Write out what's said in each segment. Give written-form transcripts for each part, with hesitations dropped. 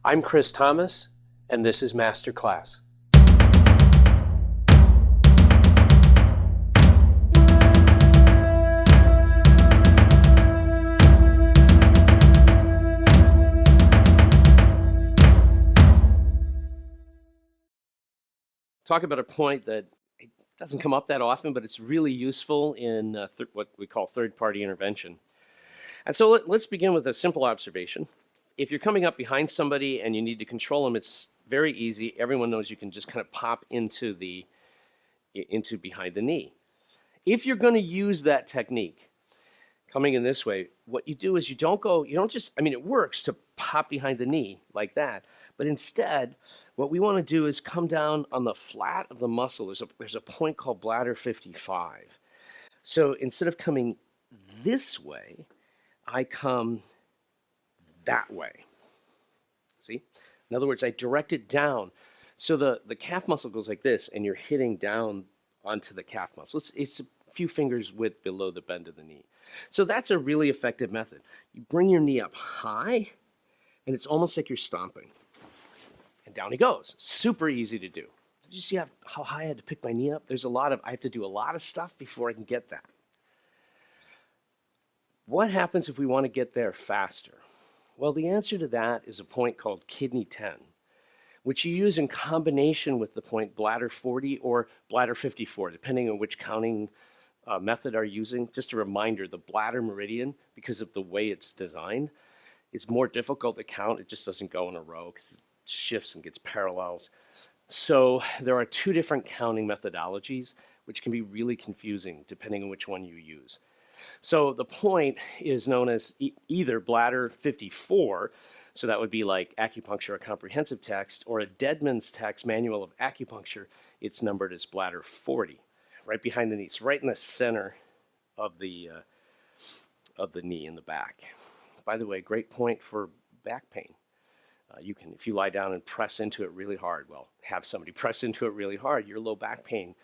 I'm Chris Thomas, and this is Master Class. Talk about a point that it doesn't come up that often, but it's really useful in what we call third-party intervention. And so let's begin with a simple observation. If you're coming up behind somebody and you need to control them, it's very easy. Everyone knows you can just kind of pop into behind the knee. If you're going to use that technique, coming in this way, what you do is you don't just, it works to pop behind the knee like that, but instead, what we want to do is come down on the flat of the muscle. There's a point called bladder 55. So instead of coming this way, I come that way. See? In other words, I direct it down. So the calf muscle goes like this, and you're hitting down onto the calf muscle. It's a few fingers width below the bend of the knee. So that's a really effective method. You bring your knee up high, and it's almost like you're stomping. And down he goes. Super easy to do. Did you see how high I had to pick my knee up? I have to do a lot of stuff before I can get that. What happens if we want to get there faster? Well, the answer to that is a point called kidney 10, which you use in combination with the point bladder 40 or bladder 54, depending on which counting method are using. Just a reminder, the bladder meridian, because of the way it's designed, is more difficult to count. It just doesn't go in a row because it shifts and gets parallels. So there are two different counting methodologies, which can be really confusing depending on which one you use. So the point is known as either bladder 54, so that would be like acupuncture or comprehensive text, or a Deadman's text manual of acupuncture. It's numbered as bladder 40, right behind the knee. It's right in the center of the knee in the back. By the way, great point for back pain. You can, if you lie down and press into it really hard, well, have somebody press into it really hard, your low back pain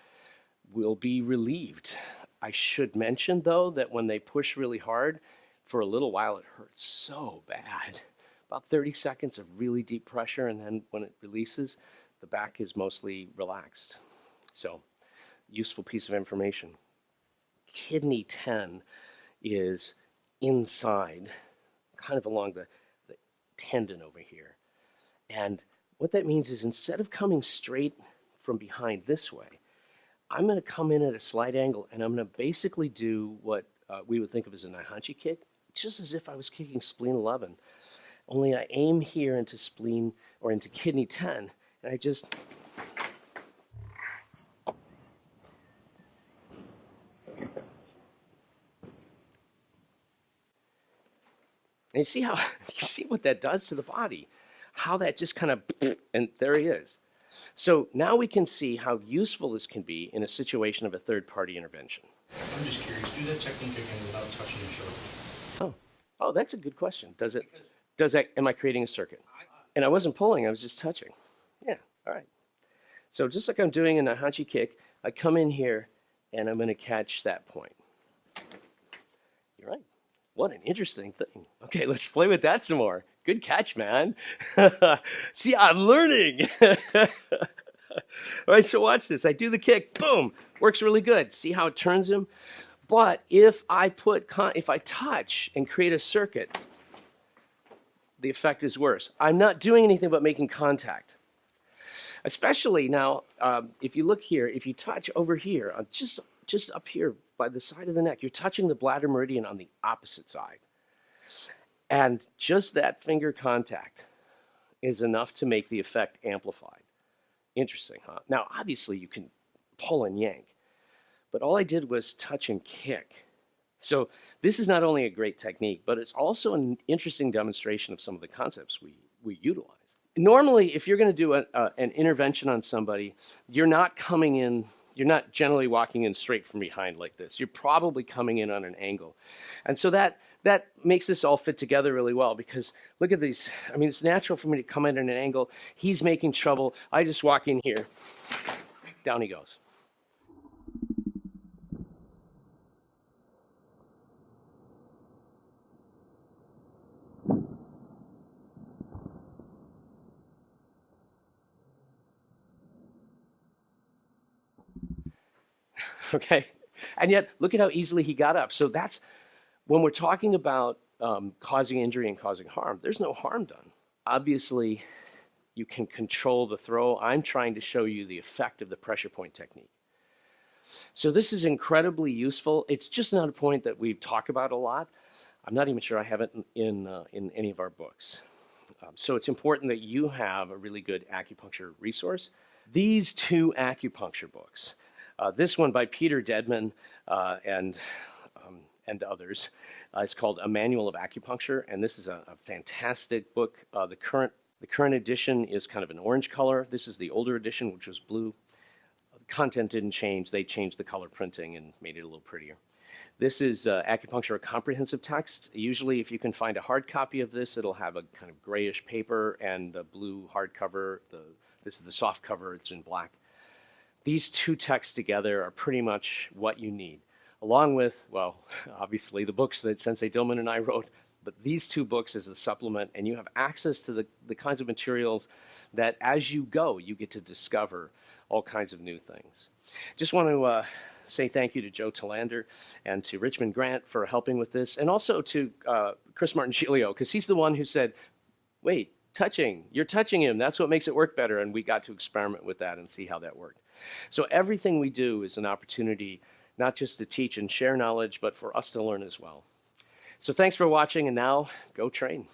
will be relieved. I should mention, though, that when they push really hard, for a little while it hurts so bad. About 30 seconds of really deep pressure, and then when it releases, the back is mostly relaxed. So, useful piece of information. Kidney 10 is inside, kind of along the tendon over here. And what that means is instead of coming straight from behind this way, I'm going to come in at a slight angle, and I'm going to basically do what we would think of as a Naihanchi kick, just as if I was kicking spleen 11. Only I aim here into spleen, or into kidney 10, and I just... And you see what that does to the body, how that just kind of, and there he is. So now we can see how useful this can be in a situation of a third-party intervention. I'm just curious, do that technique again without touching your shoulder. Oh, that's a good question. Am I creating a circuit? And I wasn't pulling, I was just touching. Yeah, all right. So just like I'm doing in a Naihanchi kick, I come in here and I'm going to catch that point. You're right. What an interesting thing. Okay, let's play with that some more. Good catch, man. See, I'm learning. All right, so watch this. I do the kick, boom, works really good. See how it turns him? But if I touch and create a circuit, the effect is worse. I'm not doing anything but making contact. Especially now, if you look here, if you touch over here, just up here by the side of the neck, you're touching the bladder meridian on the opposite side. And just that finger contact is enough to make the effect amplified. Interesting, huh? Now, obviously, you can pull and yank, but all I did was touch and kick. So this is not only a great technique, but it's also an interesting demonstration of some of the concepts we utilize. Normally, if you're going to do an intervention on somebody, you're not generally walking in straight from behind like this. You're probably coming in on an angle. And so that makes this all fit together really well, because look at these. It's natural for me to come in at an angle. He's making trouble. I just walk in here. Down he goes. okay? And yet, look at how easily he got up. So that's, when we're talking about causing injury and causing harm, there's no harm done. Obviously, you can control the throw. I'm trying to show you the effect of the pressure point technique. So this is incredibly useful. It's just not a point that we talk about a lot. I'm not even sure I have it in any of our books. So it's important that you have a really good acupuncture resource. These two acupuncture books, this one by Peter Dedman and others, is called A Manual of Acupuncture, and this is a fantastic book. The current edition is kind of an orange color. This is the older edition, which was blue. The content didn't change. They changed the color printing and made it a little prettier. This is Acupuncture, a comprehensive text. Usually, if you can find a hard copy of this, it'll have a kind of grayish paper and a blue hardcover. This is the soft cover. It's in black. These two texts together are pretty much what you need, along with, well, obviously the books that Sensei Dillman and I wrote, but these two books as a supplement, and you have access to the kinds of materials that as you go, you get to discover all kinds of new things. Just want to say thank you to Joe Talander and to Richmond Grant for helping with this, and also to Chris Martingilio, because he's the one who said, wait, you're touching him, that's what makes it work better, and we got to experiment with that and see how that worked. So everything we do is an opportunity not just to teach and share knowledge, but for us to learn as well. So thanks for watching, and now go train.